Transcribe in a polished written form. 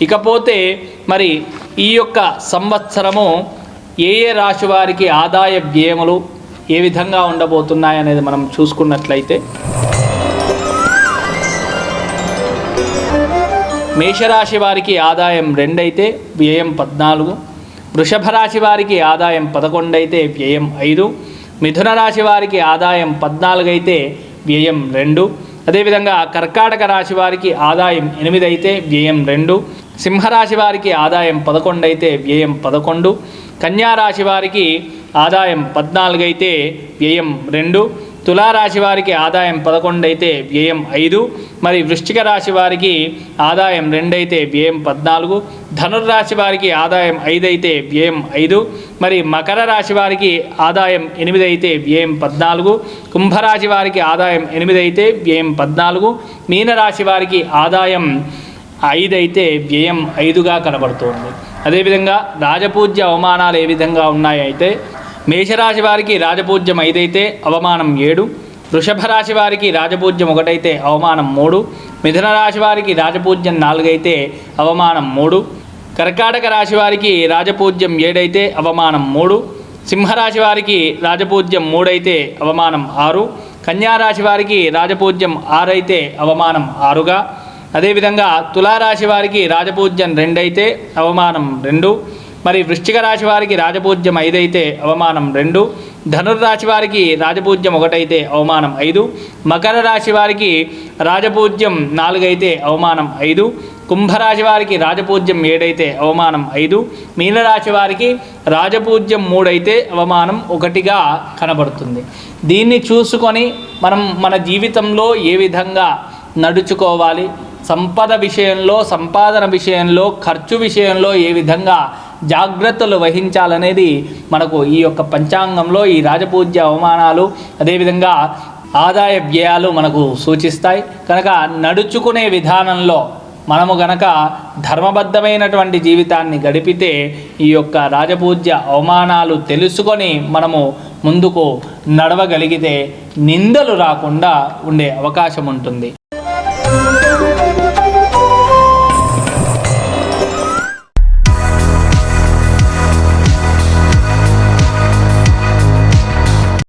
ఇకపోతే మరి ఈ యొక్క సంవత్సరము ఏ ఏ రాశి వారికి ఆదాయ వ్యయములు ఏ విధంగా ఉండబోతున్నాయి అనేది మనం చూసుకున్నట్లయితే, మేషరాశి వారికి ఆదాయం 2 అయితే వ్యయం 14, వృషభ రాశి వారికి ఆదాయం 11 అయితే వ్యయం 5, మిథున రాశి వారికి ఆదాయం 14 అయితే వ్యయం 2, అదేవిధంగా కర్కాటక రాశి వారికి ఆదాయం 8 అయితే వ్యయం 2, సింహరాశి వారికి ఆదాయం 11 అయితే వ్యయం 11, కన్యా రాశి వారికి ఆదాయం 14 అయితే వ్యయం 2, తులారాశి వారికి ఆదాయం 11 అయితే వ్యయం 5, మరి వృశ్చిక రాశి వారికి ఆదాయం 2 అయితే వ్యయం 14, ధనుర్రాశి వారికి ఆదాయం 5 అయితే వ్యయం 5, మరి మకర రాశి వారికి ఆదాయం 8 అయితే వ్యయం 14, కుంభరాశి వారికి ఆదాయం 8 అయితే వ్యయం 14, మీనరాశి వారికి ఆదాయం 5 అయితే వ్యయం 5గా కనబడుతోంది. అదేవిధంగా రాజపూజ్య అవమానాలు ఏ విధంగా ఉన్నాయైతే, మేషరాశి వారికి రాజపూజ్యం 5 అయితే అవమానం 7, వృషభ రాశి వారికి రాజపూజ్యం 1 అయితే అవమానం 3, మిథున రాశి వారికి రాజపూజ్యం 4 అయితే అవమానం 3, కర్కాటక రాశి వారికి రాజపూజ్యం 7 అయితే అవమానం 3, సింహరాశి వారికి రాజపూజ్యం 3 అయితే అవమానం 6, కన్యా రాశి వారికి రాజపూజ్యం 6 అయితే అవమానం 6గా, అదేవిధంగా తులారాశి వారికి రాజపూజ్యం 2 అయితే అవమానం 2, మరి వృశ్చిక రాశి వారికి రాజపూజ్యం 5 అయితే అవమానం 2, ధనుర్రాశి వారికి రాజపూజ్యం 1 అయితే అవమానం 5, మకర రాశి వారికి రాజపూజ్యం 4 అయితే అవమానం 5, కుంభరాశి వారికి రాజపూజ్యం 7 అయితే అవమానం 5, మీనరాశి వారికి రాజపూజ్యం 3 అయితే అవమానం 1గా కనబడుతుంది. దీన్ని చూసుకొని మనం మన జీవితంలో ఏ విధంగా నడుచుకోవాలి, సంపద విషయంలో, సంపాదన విషయంలో, ఖర్చు విషయంలో ఏ విధంగా జాగ్రత్తలు వహించాలనేది మనకు ఈ యొక్క పంచాంగంలో ఈ రాజపూజ్య అవమానాలు, అదేవిధంగా ఆదాయ వ్యయాలు మనకు సూచిస్తాయి. కనుక నడుచుకునే విధానంలో మనము గనక ధర్మబద్ధమైనటువంటి జీవితాన్ని గడిపితే ఈ యొక్క రాజపూజ్య అవమానాలు తెలుసుకొని మనము ముందుకు నడవగలిగితే నిందలు రాకుండా ఉండే అవకాశం ఉంటుంది.